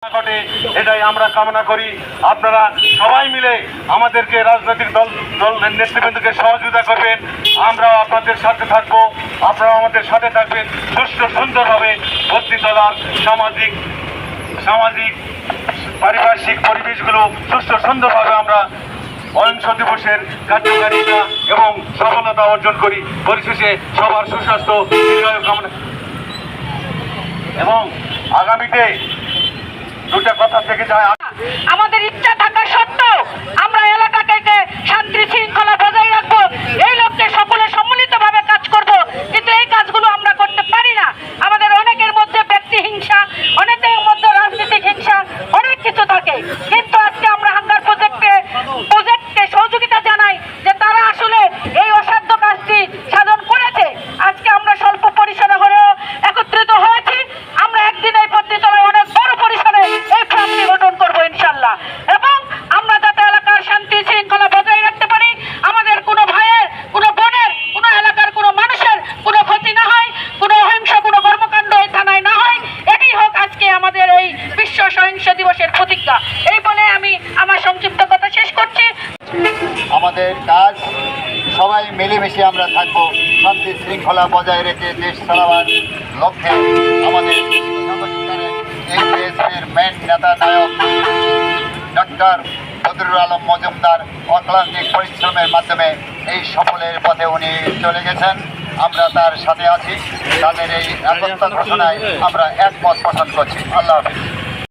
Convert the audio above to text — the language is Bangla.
ঘটে এটাই আমরা কামনা করি। আপনারা সবাই মিলে আমাদেরকে রাজনৈতিক দল নেতৃবৃন্দকে সহযোগিতা করবেন। আমরাও আপনাদের সাথে থাকব, আপনারাও আমাদের সাথে থাকবেন। সুষ্ঠু সুন্দরভাবে ভর্তি তলার সামাজিক পারিপার্শ্বিক পরিবেশগুলো সুষ্ঠু সুন্দরভাবে আমরা অহিংস দিবসের কার্যকারিতা এবং সফলতা অর্জন করি। পরিশেষে সবার সুস্বাস্থ্য দীর্ঘায়ু কামনা এবং আগামীতে দুটা কথা থেকে যায়। আমাদের ইচ্ছা থাকা সত্ত্বেও আমরা এলাকাকে শান্তি শৃঙ্খলা বজায় রাখবো, এই লক্ষ্যে সকলে সম্মিলিতভাবে কাজ করব। কিন্তু এই কাজগুলো আমরা করতে পারি না। আমাদের অনেকের মধ্যে ব্যক্তি হিংসা, অনেকের মধ্যে রাজনৈতিক হিংসা, অনেক কিছু থাকে। কিন্তু আজকে আমরা হাঙ্গার প্রজেক্টকে সহযোগিতা জানাই যে তারা আসলে এই অসাধ্য কাজটি সাধন করেছে। আজকে আমরা স্বল্প পরিসরে হলেও একত্রিত হয়েছি। আমরা একদিন এই পত্রিকায় অনেক বড় পরিসরে এই ফ্যামিলি গঠন করবো ইনশাল্লাহ। এবং আমরা যাতে এলাকার শান্তি শৃঙ্খলা বজায় রাখতে পারি, আমাদের কোনো ভাইয়ের, কোনো বোনের, কোনো এলাকার কোনো মানুষের কোনো ক্ষতি না হয়, কোনো অহিংস কোনো কর্মকাণ্ড এই থানায় না হয়, এটাই হোক আজকে আমাদের এই বিশ্ব সহিংস দিবসের প্রতিজ্ঞা। এই বলে আমি আমার সংক্ষিপ্ত কথা শেষ করছি। আমাদের কাজ সবাই মিলেমিশে আমরা থাকবো, শান্তি শৃঙ্খলা বজায় রেখে দেশ চালাবার লক্ষ্যে আমাদের এর মেন নেতা নায়ক ডক্টর বদরুল আলম মজুমদার অক্লান্তিক পরিশ্রমের মাধ্যমে এই সফলের পথে উনি চলে গেছেন। আমরা তার সাথে আছি। তাদের এই একতা ঘোষণায় আমরা একমত পোষণ করছি। আল্লাহ হাফিজ।